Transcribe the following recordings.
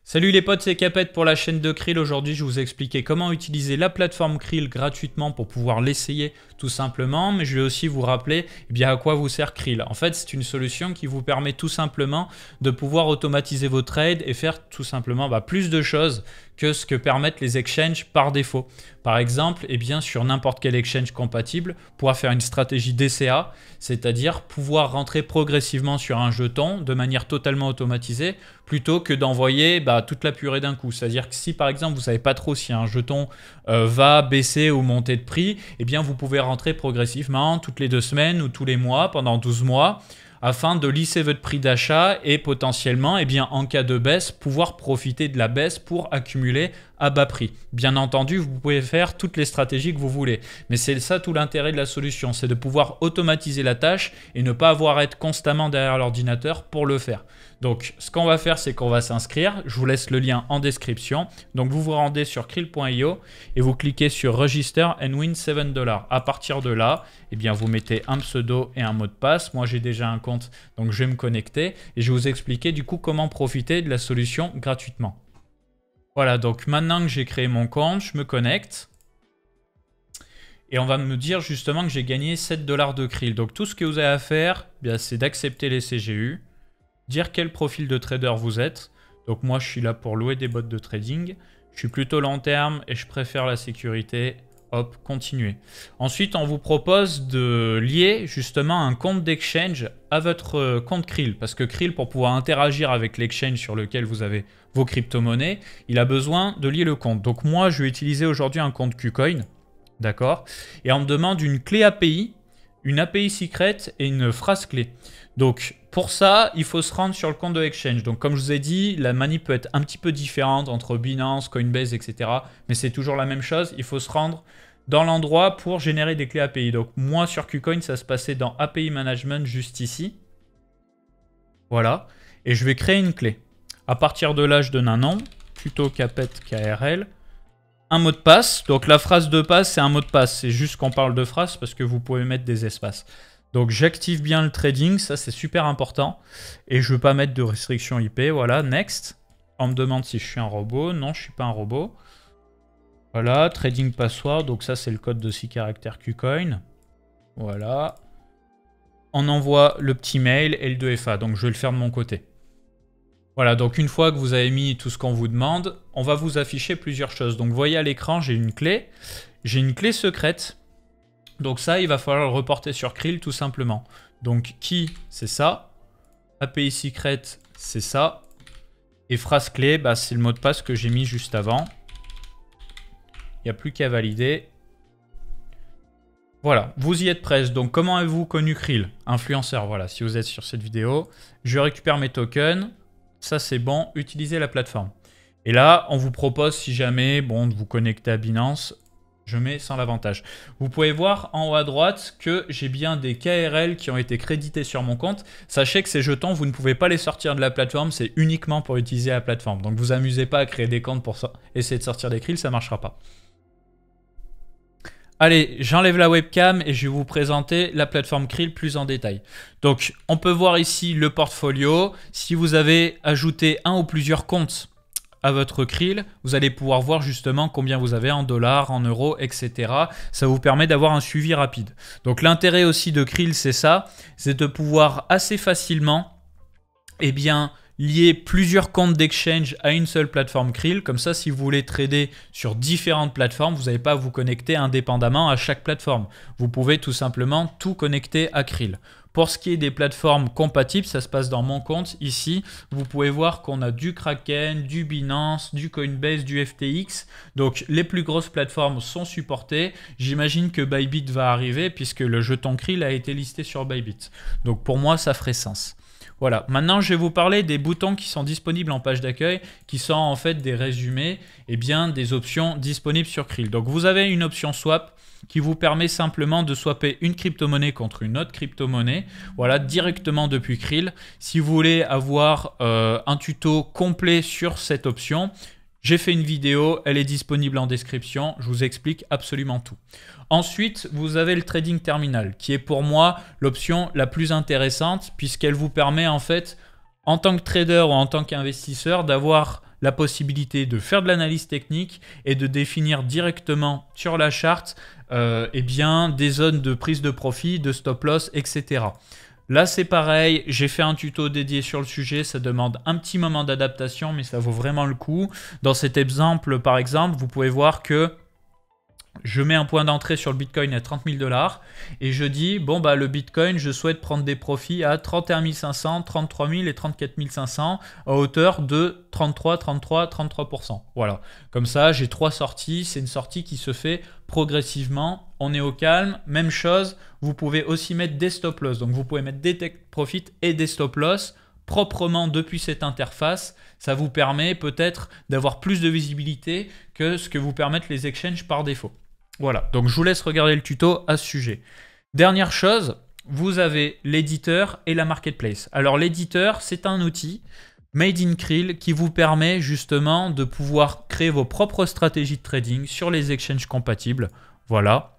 Salut les potes, c'est Capet pour la chaîne de Krill. Aujourd'hui, je vais vous expliquer comment utiliser la plateforme Krill gratuitement pour pouvoir l'essayer tout simplement. Mais je vais aussi vous rappeler à quoi vous sert Krill. En fait, c'est une solution qui vous permet tout simplement de pouvoir automatiser vos trades et faire tout simplement plus de choses que ce que permettent les exchanges par défaut. Par exemple, sur n'importe quel exchange compatible, pouvoir faire une stratégie DCA, c'est-à-dire pouvoir rentrer progressivement sur un jeton de manière totalement automatisée plutôt que d'envoyer toute la purée d'un coup. C'est-à-dire que si par exemple vous ne savez pas trop si un jeton va baisser ou monter de prix, vous pouvez rentrer progressivement toutes les 2 semaines ou tous les mois pendant 12 mois afin de lisser votre prix d'achat et potentiellement, en cas de baisse, pouvoir profiter de la baisse pour accumuler à bas prix. Bien entendu, vous pouvez faire toutes les stratégies que vous voulez. Mais c'est ça tout l'intérêt de la solution, c'est de pouvoir automatiser la tâche et ne pas avoir à être constamment derrière l'ordinateur pour le faire. Donc, ce qu'on va faire, c'est qu'on va s'inscrire. Je vous laisse le lien en description. Donc, vous vous rendez sur krill.io et vous cliquez sur Register and win $7. À partir de là, vous mettez un pseudo et un mot de passe. Moi, j'ai déjà un compte, donc je vais me connecter et je vais vous expliquer du coup comment profiter de la solution gratuitement. Voilà, donc maintenant que j'ai créé mon compte, je me connecte. Et on va me dire justement que j'ai gagné $7 de Krill. Donc tout ce que vous avez à faire, c'est d'accepter les CGU, dire quel profil de trader vous êtes. Donc moi, je suis là pour louer des bots de trading. Je suis plutôt long terme et je préfère la sécurité. Hop, continuer. Ensuite, on vous propose de lier justement un compte d'exchange à votre compte Krill. Parce que Krill, pour pouvoir interagir avec l'exchange sur lequel vous avez vos crypto-monnaies, il a besoin de lier le compte. Donc moi, je vais utiliser aujourd'hui un compte KuCoin. D'accord? Et on me demande une clé API, une API secret et une phrase clé. Donc pour ça, il faut se rendre sur le compte de l'exchange. Donc comme je vous ai dit, la manip peut être un petit peu différente entre Binance, Coinbase, etc. Mais c'est toujours la même chose. Il faut se rendre dans l'endroit pour générer des clés API. Donc moi sur KuCoin, ça se passait dans API Management juste ici. Voilà. Et je vais créer une clé. À partir de là, je donne un nom, plutôt Capet KRL. Un mot de passe. Donc la phrase de passe, c'est un mot de passe. C'est juste qu'on parle de phrase parce que vous pouvez mettre des espaces. Donc j'active bien le trading, ça c'est super important. Et je ne veux pas mettre de restriction IP. Voilà, next. On me demande si je suis un robot. Non, je ne suis pas un robot. Voilà, trading password. Donc ça c'est le code de 6 caractères KuCoin. Voilà. On envoie le petit mail et le 2FA. Donc je vais le faire de mon côté. Voilà, donc une fois que vous avez mis tout ce qu'on vous demande, on va vous afficher plusieurs choses. Donc vous voyez à l'écran, j'ai une clé. J'ai une clé secrète. Donc ça, il va falloir le reporter sur Krill tout simplement. Donc key, c'est ça. API secret, c'est ça. Et phrase clé, c'est le mot de passe que j'ai mis juste avant. Il n'y a plus qu'à valider. Voilà, vous y êtes presque. Donc comment avez-vous connu Krill? Influenceur, voilà, si vous êtes sur cette vidéo. Je récupère mes tokens. Ça, c'est bon. Utilisez la plateforme. Et là, on vous propose, si jamais, de vous connecter à Binance. Je mets sans l'avantage. Vous pouvez voir en haut à droite que j'ai bien des KRL qui ont été crédités sur mon compte. Sachez que ces jetons, vous ne pouvez pas les sortir de la plateforme. C'est uniquement pour utiliser la plateforme. Donc, vous amusez pas à créer des comptes pour essayer de sortir des Krill. Ça ne marchera pas. Allez, j'enlève la webcam et je vais vous présenter la plateforme Krill plus en détail. Donc, on peut voir ici le portfolio. Si vous avez ajouté un ou plusieurs comptes à votre Krill, vous allez pouvoir voir justement combien vous avez en dollars, en euros, etc. Ça vous permet d'avoir un suivi rapide. Donc, l'intérêt aussi de Krill, c'est ça, c'est de pouvoir assez facilement, lier plusieurs comptes d'exchange à une seule plateforme Krill. Comme ça, si vous voulez trader sur différentes plateformes, vous n'avez pas à vous connecter indépendamment à chaque plateforme. Vous pouvez tout simplement tout connecter à Krill. Pour ce qui est des plateformes compatibles, ça se passe dans mon compte. Ici, vous pouvez voir qu'on a du Kraken, du Binance, du Coinbase, du FTX. Donc, les plus grosses plateformes sont supportées. J'imagine que Bybit va arriver puisque le jeton Krill a été listé sur Bybit. Donc, pour moi, ça ferait sens. Voilà, maintenant je vais vous parler des boutons qui sont disponibles en page d'accueil, qui sont en fait des résumés des options disponibles sur Krill. Donc vous avez une option swap qui vous permet simplement de swapper une crypto-monnaie contre une autre crypto-monnaie, voilà, directement depuis Krill. Si vous voulez avoir un tuto complet sur cette option, j'ai fait une vidéo, elle est disponible en description, je vous explique absolument tout. Ensuite, vous avez le trading terminal, qui est pour moi l'option la plus intéressante, puisqu'elle vous permet en fait, en tant que trader ou en tant qu'investisseur, d'avoir la possibilité de faire de l'analyse technique et de définir directement sur la charte eh bien, des zones de prise de profit, de stop loss, etc. Là, c'est pareil, j'ai fait un tuto dédié sur le sujet, ça demande un petit moment d'adaptation, mais ça vaut vraiment le coup. Dans cet exemple, par exemple, vous pouvez voir que je mets un point d'entrée sur le Bitcoin à 30 000 $, et je dis, bon, bah, le Bitcoin, je souhaite prendre des profits à 31 500, 33 000 et 34 500 à hauteur de 33, 33, 33%. Voilà. Comme ça, j'ai 3 sorties. C'est une sortie qui se fait progressivement. On est au calme. Même chose, vous pouvez aussi mettre des stop loss. Donc, vous pouvez mettre des take profit et des stop loss proprement depuis cette interface. Ça vous permet peut-être d'avoir plus de visibilité que ce que vous permettent les exchanges par défaut. Voilà, donc je vous laisse regarder le tuto à ce sujet. Dernière chose, vous avez l'éditeur et la marketplace. Alors l'éditeur, c'est un outil made in Krill qui vous permet justement de pouvoir créer vos propres stratégies de trading sur les exchanges compatibles. Voilà,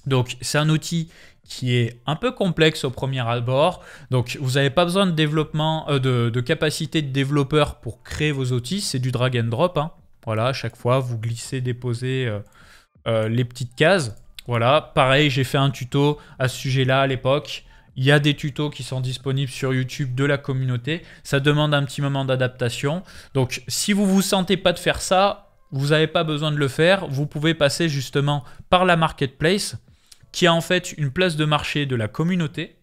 donc c'est un outil qui est un peu complexe au premier abord. Donc vous n'avez pas besoin de développement, de capacité de développeur pour créer vos outils, c'est du drag and drop. Hein. Voilà, à chaque fois vous glissez, déposez les petites cases. Voilà, pareil, j'ai fait un tuto à ce sujet-là à l'époque. Il y a des tutos qui sont disponibles sur YouTube de la communauté. Ça demande un petit moment d'adaptation. Donc, si vous ne vous sentez pas de faire ça, vous n'avez pas besoin de le faire. Vous pouvez passer justement par la marketplace, qui a en fait une place de marché de la communauté,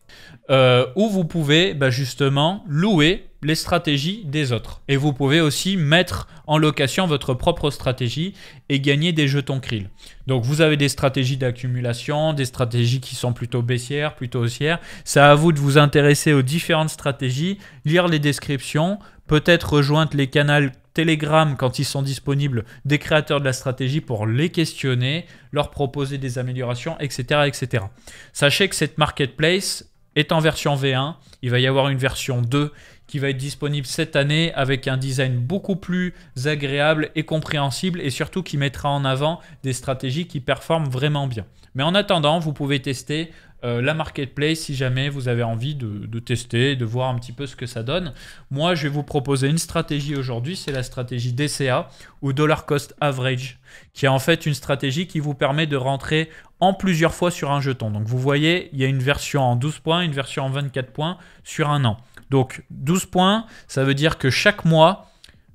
où vous pouvez justement louer les stratégies des autres. Et vous pouvez aussi mettre en location votre propre stratégie et gagner des jetons Krill. Donc vous avez des stratégies d'accumulation, des stratégies qui sont plutôt baissières, plutôt haussières. C'est à vous de vous intéresser aux différentes stratégies, lire les descriptions, peut-être rejoindre les canaux Telegram quand ils sont disponibles des créateurs de la stratégie pour les questionner, leur proposer des améliorations, etc. etc. Sachez que cette marketplace est en version V1. Il va y avoir une version 2 qui va être disponible cette année avec un design beaucoup plus agréable et compréhensible et surtout qui mettra en avant des stratégies qui performent vraiment bien. Mais en attendant, vous pouvez tester la marketplace si jamais vous avez envie de tester, de voir un petit peu ce que ça donne. Moi, je vais vous proposer une stratégie aujourd'hui, c'est la stratégie DCA ou Dollar Cost Average, qui est en fait une stratégie qui vous permet de rentrer en plusieurs fois sur un jeton. Donc vous voyez, il y a une version en 12 points, une version en 24 points sur un an. Donc 12 points, ça veut dire que chaque mois,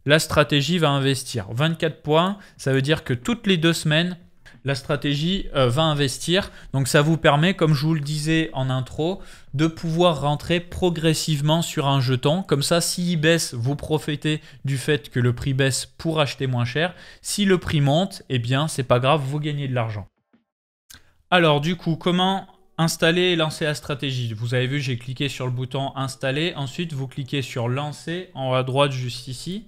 la stratégie va investir. 24 points, ça veut dire que toutes les 2 semaines, la stratégie va investir. Donc ça vous permet, comme je vous le disais en intro, de pouvoir rentrer progressivement sur un jeton. Comme ça, s'il baisse, vous profitez du fait que le prix baisse pour acheter moins cher. Si le prix monte, eh bien, c'est pas grave, vous gagnez de l'argent. Alors du coup, comment installer et lancer la stratégie? Vous avez vu, j'ai cliqué sur le bouton installer. Ensuite, vous cliquez sur lancer en haut à droite juste ici.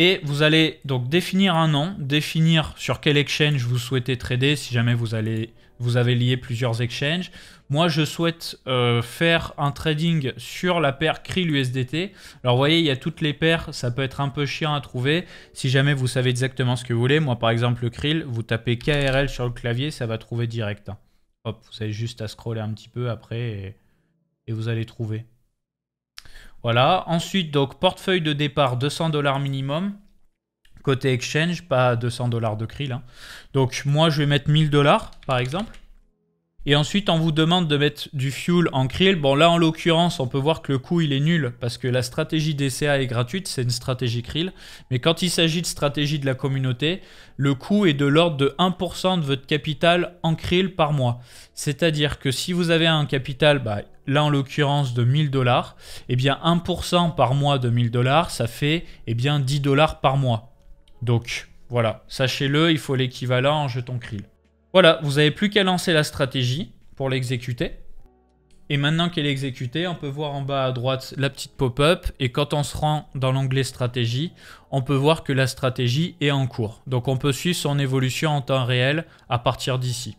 Et vous allez donc définir un nom, définir sur quel exchange vous souhaitez trader si jamais vous avez lié plusieurs exchanges. Moi, je souhaite faire un trading sur la paire Krill USDT. Alors, vous voyez, il y a toutes les paires. Ça peut être un peu chiant à trouver. Si jamais vous savez exactement ce que vous voulez. Moi, par exemple, le Krill, vous tapez KRL sur le clavier, ça va trouver direct. Hein. Hop, vous avez juste à scroller un petit peu après et vous allez trouver. Voilà. Ensuite, donc, portefeuille de départ, 200 $ minimum. Côté exchange, pas 200 $ de Krill. Hein. Donc, moi, je vais mettre 1000 $, par exemple. Et ensuite, on vous demande de mettre du fuel en Krill. Bon, là, en l'occurrence, on peut voir que le coût, il est nul parce que la stratégie DCA est gratuite. C'est une stratégie Krill. Mais quand il s'agit de stratégie de la communauté, le coût est de l'ordre de 1% de votre capital en Krill par mois. C'est-à-dire que si vous avez un capital, là, en l'occurrence, de 1000 $, eh bien, 1% par mois de 1000 $, ça fait, eh bien, 10 $ par mois. Donc, voilà. Sachez-le, il faut l'équivalent en jetons Krill. Voilà, vous n'avez plus qu'à lancer la stratégie pour l'exécuter. Et maintenant qu'elle est exécutée, on peut voir en bas à droite la petite pop-up. Et quand on se rend dans l'onglet stratégie, on peut voir que la stratégie est en cours. Donc on peut suivre son évolution en temps réel à partir d'ici.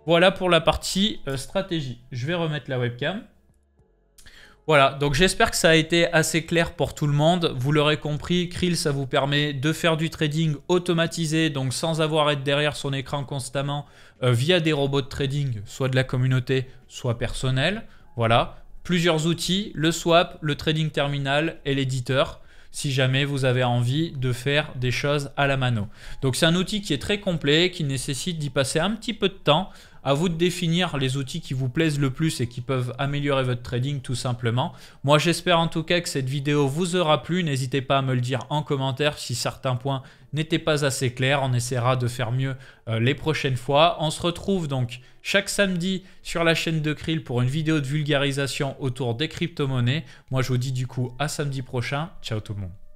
Voilà pour la partie stratégie. Je vais remettre la webcam. Voilà, donc j'espère que ça a été assez clair pour tout le monde. Vous l'aurez compris, Krill, ça vous permet de faire du trading automatisé, donc sans avoir à être derrière son écran constamment via des robots de trading, soit de la communauté, soit personnel. Voilà, plusieurs outils, le swap, le trading terminal et l'éditeur. si jamais vous avez envie de faire des choses à la mano. Donc c'est un outil qui est très complet, qui nécessite d'y passer un petit peu de temps. À vous de définir les outils qui vous plaisent le plus et qui peuvent améliorer votre trading tout simplement. Moi j'espère en tout cas que cette vidéo vous aura plu. N'hésitez pas à me le dire en commentaire si certains points n'étaient pas assez clairs. On essaiera de faire mieux les prochaines fois. On se retrouve donc chaque samedi sur la chaîne de Krill pour une vidéo de vulgarisation autour des crypto-monnaies. Moi je vous dis du coup à samedi prochain. Ciao tout le monde.